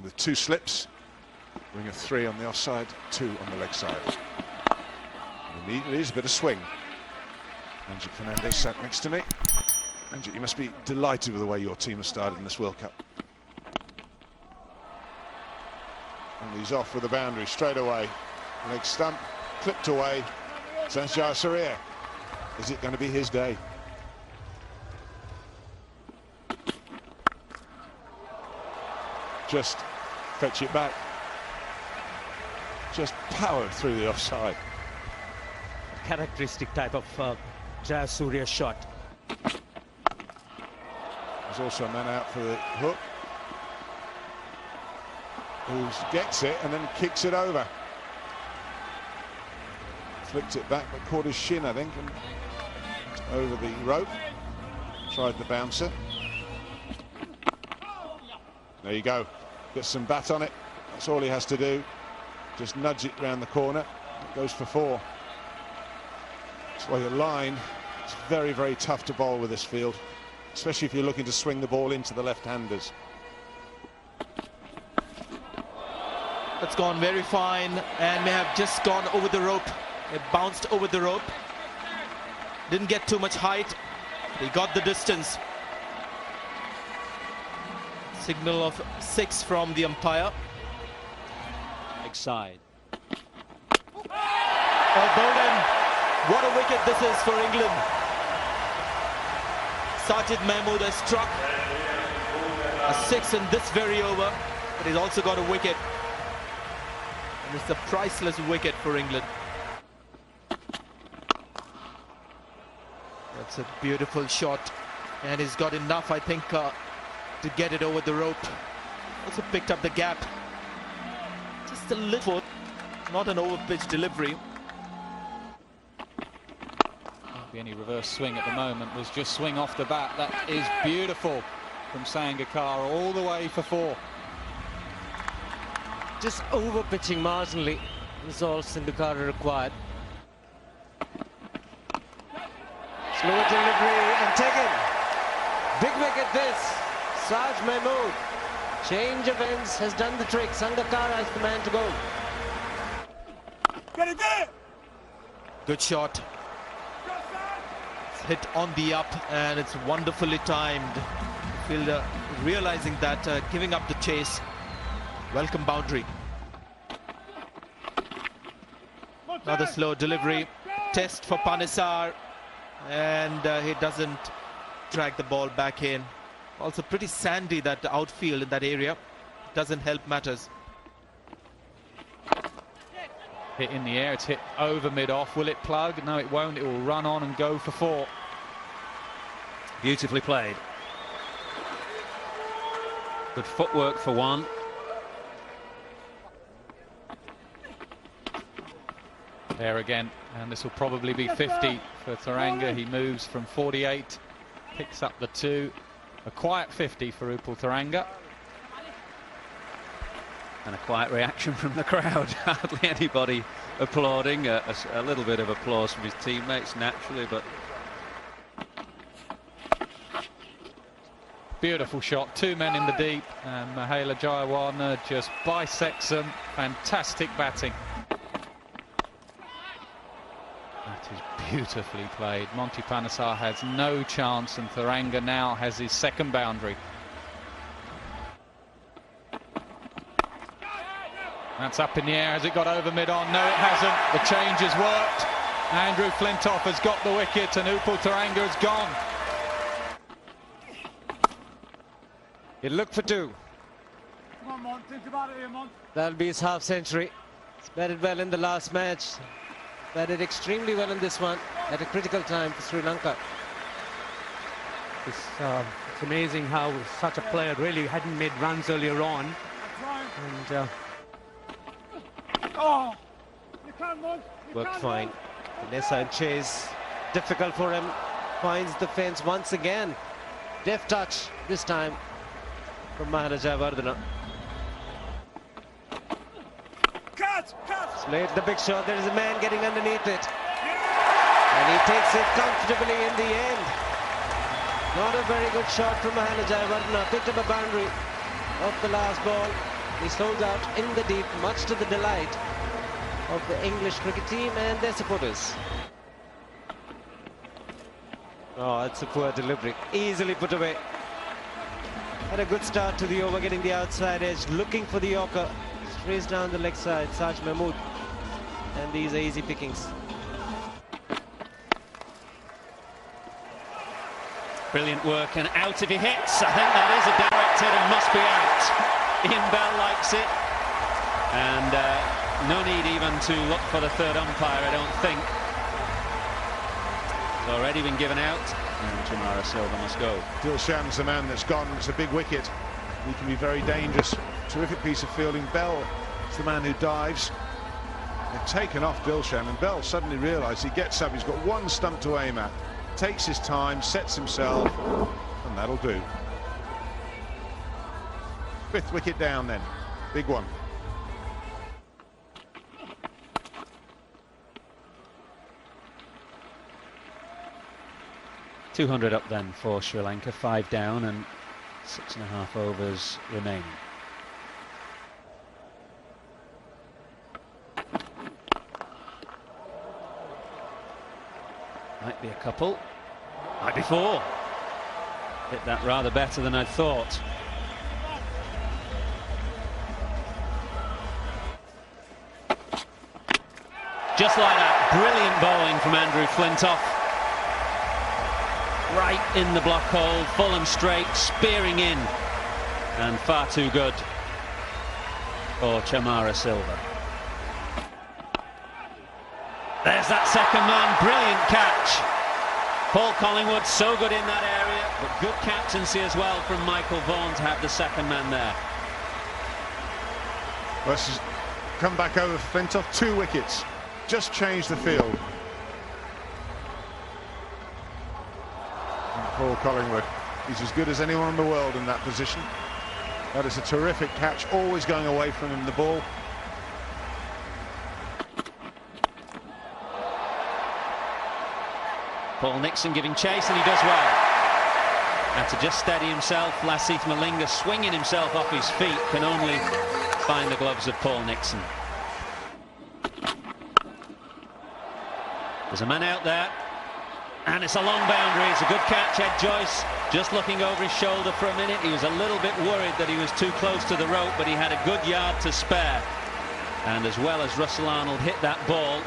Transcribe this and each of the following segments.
And with 2 slips, ring of 3 on the offside, 2 on the leg side. And immediately is a bit of swing. Angie Fernandez sat next to me. Angie, you must be delighted with the way your team has started in this World Cup. And he's off with the boundary straight away. Leg stump, clipped away. Sanjay Surya. Is it going to be his day? Just fetch it back. Just powered through the offside. Characteristic type of Surya shot. There's also a man out for the hook, who gets it and then kicks it over. Flicked it back, but caught his shin, I think, and over the rope. Tried the bouncer. There you go. Gets some bat on it. That's all he has to do. Just nudge it round the corner. It goes for 4. That's why the line is very, very tough to bowl with this field, especially if you're looking to swing the ball into the left-handers. That's gone very fine and may have just gone over the rope. It bounced over the rope. Didn't get too much height. He got the distance. Signal of 6 from the umpire. Leg side. Oh, Bowden. What a wicket this is for England. Sajid Mahmood has struck a 6 in this very over, but he's also got a wicket. And it's a priceless wicket for England. That's a beautiful shot, and he's got enough, I think, to get it over the rope. Also picked up the gap. Just a little, not an over-pitch delivery. Won't be any reverse swing at the moment. There's just swing off the bat. That is beautiful from Sangakkara all the way for 4. Just over pitching marginally is all Sangakkara required. Slow delivery and taken. Big wicket this. Saj Mahmood. Change of ends has done the trick. Sangakkara is the man to go. Good shot. It's hit on the up and it's wonderfully timed. Fielder realizing that, giving up the chase. Welcome boundary. Another slow delivery. Test for Panesar. And he doesn't drag the ball back in. Also pretty sandy, that outfield in that area. Doesn't help matters. Hit in the air, it's hit over mid-off. Will it plug? No, it won't. It will run on and go for 4. Beautifully played. Good footwork for 1. There again, and this will probably be 50 for Thuranga. He moves from 48, picks up the 2. A quiet 50 for Upal Thuranga. And a quiet reaction from the crowd. Hardly anybody applauding. A little bit of applause from his teammates naturally, but beautiful shot. 2 men in the deep, and Mahela Jayawarne just bisects them. Fantastic batting. That is beautifully played. Monty Panesar has no chance, and Thuranga now has his 2nd boundary. That's up in the air. Has it got over mid-on? No, it hasn't. The change has worked. Andrew Flintoff has got the wicket, and Upal Thuranga has gone. He'll look for 2. Come on, Mont. Think about it here, Mont. That'll be his half century. He's batted well in the last match. Batted extremely well in this one at a critical time for Sri Lanka. It's amazing how such a player really hadn't made runs earlier on. And Oh, you can, Mont. Worked fine. Vanessa and chase. Difficult for him. Finds the fence once again. Deft touch this time from Mahela Jayawarne. Slate the big shot. There is a man getting underneath it. And he takes it comfortably in the end. Not a very good shot from Mahela Jayawarne. Picked up a boundary off the last ball. He sold out in the deep, much to the delight of the English cricket team and their supporters. Oh, that's a poor delivery. Easily put away. Had a good start to the over, getting the outside edge, looking for the Yorker. Strays down the leg side, Saj Mahmood. And these are easy pickings. Brilliant work, and out if he hits. I think that is a direct hit and must be out. Ian Bell likes it. And no need even to look for the third umpire, I don't think. It's already been given out, and Chamara Silva must go. Dilshan's the man that's gone. It's a big wicket. He can be very dangerous. Terrific piece of fielding. Bell is the man who dives. They've taken off Dilshan, and Bell suddenly realised he gets up. He's got one stump to aim at. Takes his time, sets himself, and that'll do. 5th wicket down then. Big one. .200 up then for Sri Lanka, 5 down and 6.5 overs remaining. Might be a couple, might be 4. Hit that rather better than I'd thought. Just like that, brilliant bowling from Andrew Flintoff. Right in the block hole, full and straight, spearing in, and far too good for Chamara Silva. There's that second man, brilliant catch. Paul Collingwood so good in that area, but good captaincy as well from Michael Vaughan to have the second man there. Well, this has come back over Flintoff, 2 wickets. Just changed the field. And Paul Collingwood, he's as good as anyone in the world in that position. That is a terrific catch, always going away from him, the ball. Paul Nixon giving chase, and he does well. And to just steady himself, Lasith Malinga swinging himself off his feet can only find the gloves of Paul Nixon. There's a man out there, and it's a long boundary. It's a good catch. Ed Joyce just looking over his shoulder for a minute. He was a little bit worried that he was too close to the rope, but he had a good yard to spare. And as well as Russell Arnold hit that ball,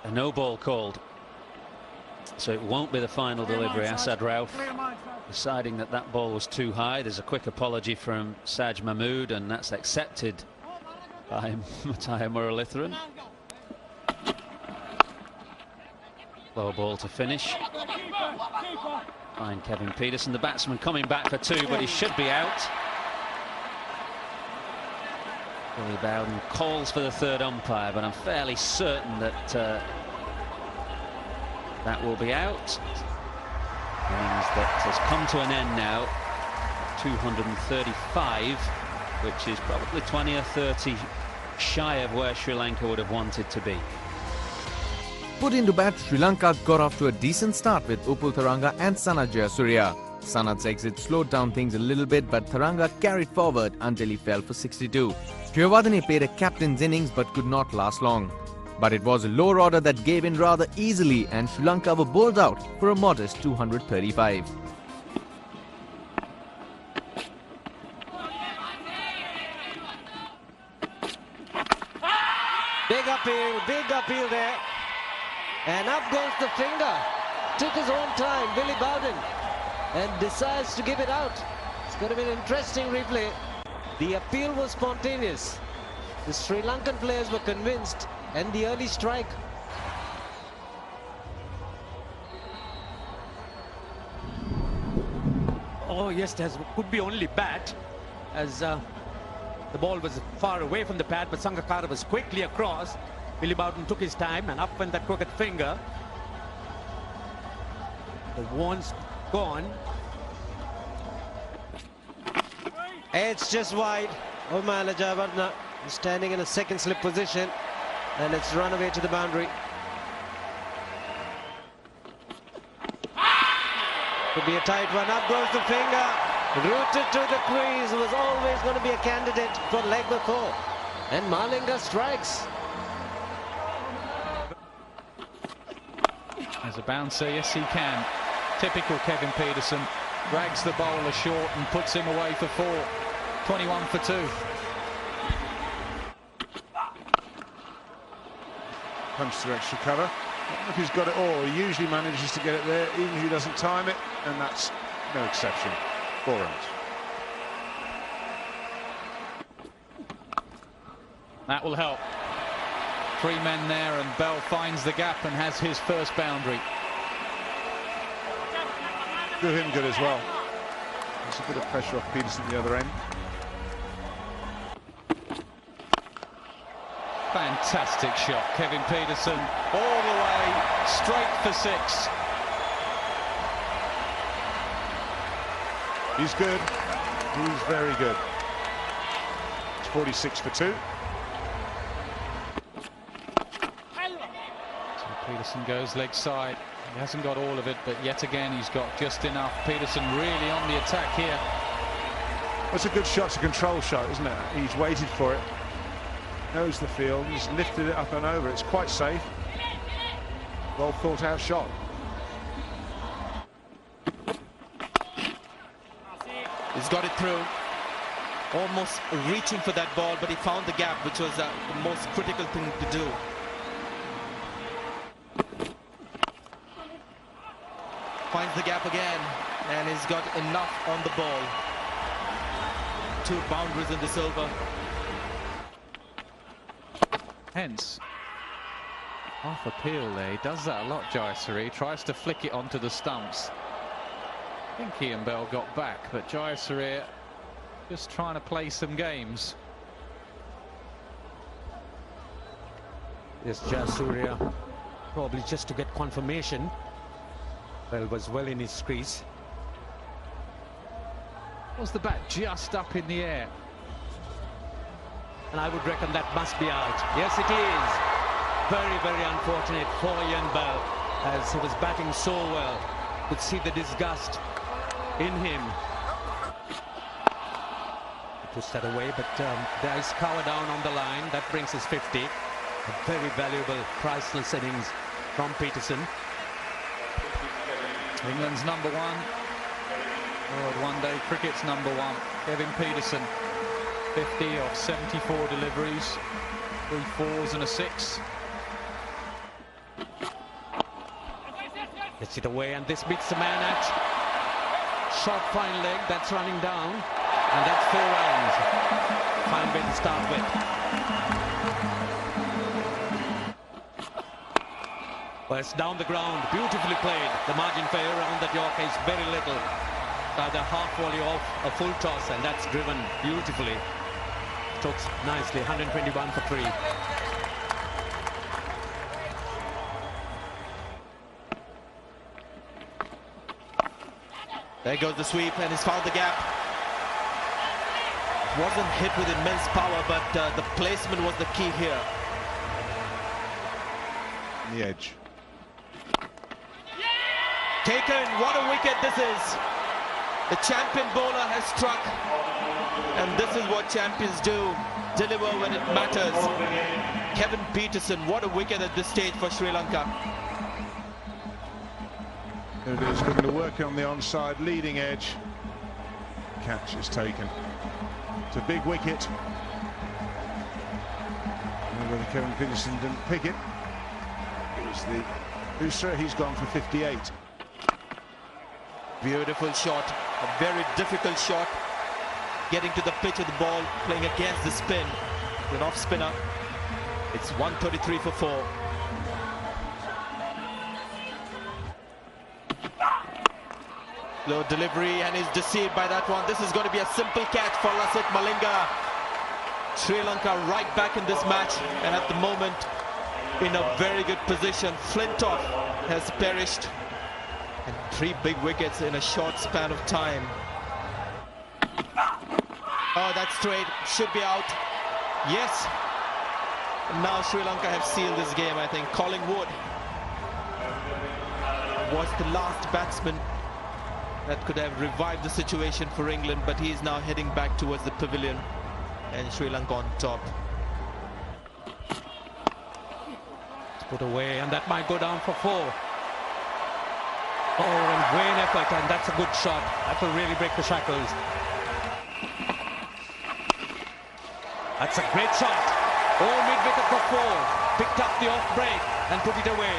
a no ball called, so it won't be the final delivery. Asad Rauf deciding that that ball was too high. There's a quick apology from Saj Mahmood, and that's accepted by Mataya Muralitharan. Low ball to finish. Fine, Kevin Peterson, the batsman, coming back for 2, but he should be out. Billy Bowden calls for the third umpire, but I'm fairly certain that that will be out. Innings that has come to an end now. 235, which is probably 20 or 30 shy of where Sri Lanka would have wanted to be. Put into bat, Sri Lanka got off to a decent start with Upul Tharanga and Sanath Jayasuriya. Sanath's exit slowed down things a little bit, but Tharanga carried forward until he fell for 62. Priyavardhane played a captain's innings but could not last long. But it was a lower order that gave in rather easily, and Sri Lanka were bowled out for a modest 235. Big appeal there. And up goes the finger. Took his own time, Billy Bowden, and decides to give it out. It's going to be an interesting replay. The appeal was spontaneous. The Sri Lankan players were convinced, and the early strike. Oh yes, there could be only bat, as the ball was far away from the pad, but Sangakkara was quickly across. Billy Bowden took his time, and up went that crooked finger. The one's gone. It's just wide. Omala Jayawardene is standing in a second slip position, and it's run away to the boundary. Could be a tight one. Up goes the finger. Rooted to the crease. Was always going to be a candidate for leg before. And Malinga strikes. As a bouncer, yes he can. Typical Kevin Peterson. Drags the bowler short and puts him away for 4. 21 for 2. Punch through extra cover. I don't know if he's got it all. He usually manages to get it there, even if he doesn't time it, and that's no exception. 4 runs. That will help. 3 men there, and Bell finds the gap and has his first boundary. Do him good as well. There's a bit of pressure off Peterson at the other end. Fantastic shot, Kevin Peterson, all the way, straight for 6. He's good. He's very good. It's 46 for 2. So Peterson goes leg side. He hasn't got all of it, but yet again he's got just enough. Peterson really on the attack here. That's a good shot. It's a control shot, isn't it? He's waited for it. Knows the field. He's lifted it up and over. It's quite safe. Well thought out shot. He's got it through. Almost reaching for that ball, but he found the gap, which was the most critical thing to do. Finds the gap again, and he's got enough on the ball. 2 boundaries in this over. Hence, off appeal there. He does that a lot, Jayasuri. Tries to flick it onto the stumps. I think Ian Bell got back, but Jayasuri just trying to play some games. Yes, Jayasuri probably just to get confirmation. Bell was well in his crease. Was the bat just up in the air? And I would reckon that must be out. Yes, it is. Very, very unfortunate for Ian Bell, as he was batting so well. Could see the disgust in him. He puts that away, but there is cover down on the line. That brings us 50. A very valuable, priceless innings from Peterson. England's number 1. World one-day cricket's number 1. Kevin Peterson. 50 off 74 deliveries, 3 4s and a 6. Gets it away, and this beats the man at short fine leg. That's running down, and that's 4 runs. Fine way to start with. Well, it's down the ground, beautifully played. The margin for error on that Yorker is very little. Either half volley off a full toss, and that's driven beautifully. Stokes nicely, 121 for 3. There goes the sweep, and he's found the gap. Wasn't hit with immense power, but the placement was the key here. On the edge. Taken, what a wicket this is. The champion bowler has struck, and this is what champions do, deliver when it matters. Kevin Peterson, what a wicket at this stage for Sri Lanka. There it is, looking to work on the onside, leading edge. Catch is taken. It's a big wicket. Whether Kevin Peterson didn't pick it. It was the booster, he's gone for 58. Beautiful shot, a very difficult shot. Getting to the pitch of the ball, playing against the spin. An off spinner. It's 133 for 4. Low delivery, and he's deceived by that one. This is going to be a simple catch for Lasith Malinga. Sri Lanka right back in this match, and at the moment in a very good position. Flintoff has perished, and 3 big wickets in a short span of time. Oh, that's straight, should be out. Yes. Now Sri Lanka have sealed this game, I think. Collingwood was the last batsman that could have revived the situation for England, but he is now heading back towards the pavilion, and Sri Lanka on top. It's put away, and that might go down for 4. Oh, and vain effort, and that's a good shot. That will really break the shackles. That's a great shot. Oh, mid-wicket for 4. Picked up the off break and put it away.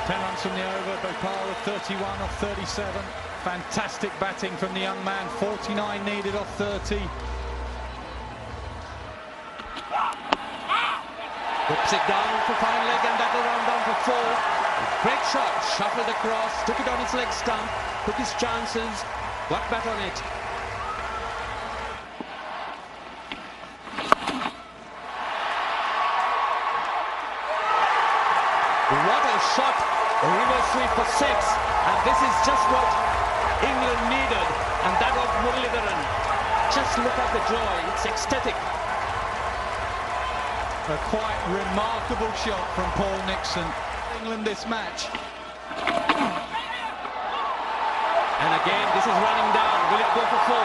10 runs from the over. Bopara 31 off 37. Fantastic batting from the young man. 49 needed off 30. Hooks it down for fine leg, and that will round down for 4. Great shot. Shuffled across. Took it on its leg stump. Took his chances. Got back on it. What a shot, a reverse sweep for 6, and this is just what England needed, and that was Muralidharan. Just look at the joy, it's ecstatic. A quite remarkable shot from Paul Nixon. England this match. And again, this is running down. Will it go for 4?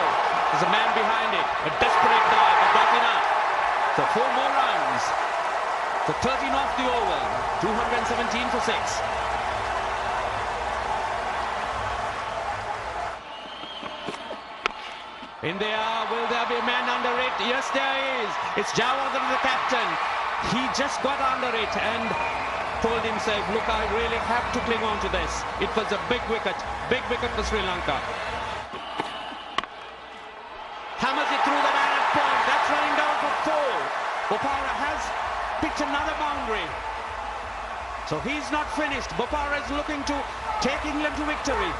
There's a man behind it, a desperate dive, but not enough. So 4 more runs. So 13 off the over, 217 for 6. In there, will there be a man under it? Yes, there is. It's Javadar, the captain. He just got under it and told himself, look, I really have to cling on to this. It was a big wicket for Sri Lanka. Hammers it through the direct point. That's running down for 4. Bopara has picked another boundary. So he's not finished. Bopara is looking to take England to victory.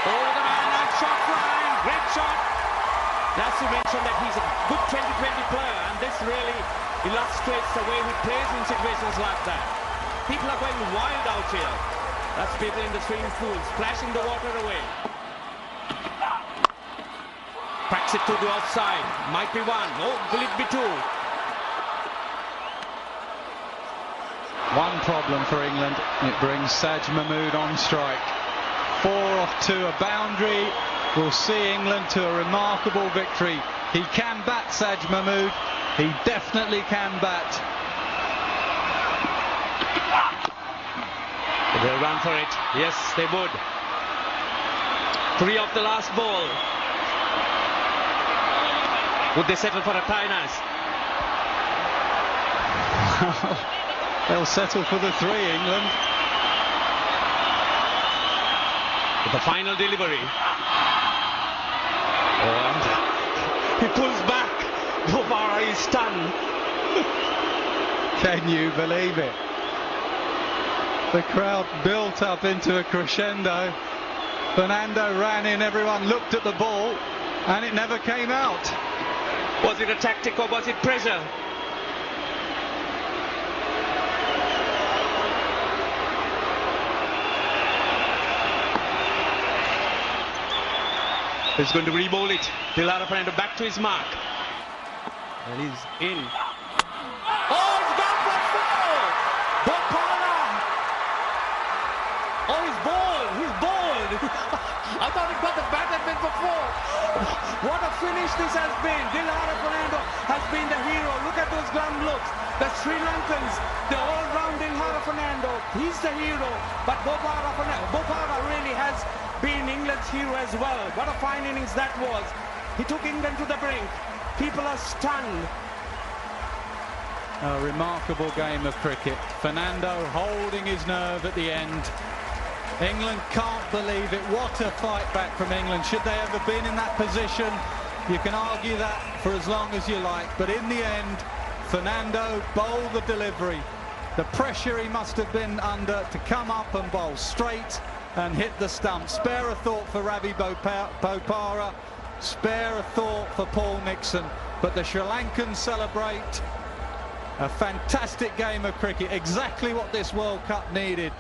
Oh, the man, that shot flying. Great shot. That's to mention that he's a good 20-20 player, and this really illustrates the way he plays in situations like that. People are going wild out here. That's people in the swimming pool splashing the water away. Cracks it to the offside. Might be 1. Oh, will it be 2? One problem for England. It brings Saj Mahmood on strike. 4 off 2, a boundary will see England to a remarkable victory. He can bat, Saj Mahmood. He definitely can bat. They'll run for it. Yes, they would. 3 off the last ball. Would they settle for a tie-nas? They'll settle for the 3, England. With the final delivery. And he pulls back. Bopara is stunned. Can you believe it? The crowd built up into a crescendo. Fernando ran in, everyone looked at the ball, and it never came out. Was it a tactic or was it pressure? He's going to re-bowl it. Dilara Fernando back to his mark. And he's in. Oh, it's gone for 4! Bopara! Oh, he's bowled! He's bowled! I thought he got the bat and went for 4. What a finish this has been. Dilara Fernando has been the hero. Look at those ground looks. The Sri Lankans, they're all round Dilara Fernando. He's the hero. But Bopara really has been England's hero as well. What a fine innings that was. He took England to the brink. People are stunned. A remarkable game of cricket. Fernando holding his nerve at the end. England can't believe it. What a fight back from England. Should they ever been in that position? You can argue that for as long as you like. But in the end, Fernando bowled the delivery. The pressure he must have been under to come up and bowl straight and hit the stump. Spare a thought for Ravi Bopara. Spare a thought for Paul Nixon. But the Sri Lankans celebrate a fantastic game of cricket. Exactly what this World Cup needed.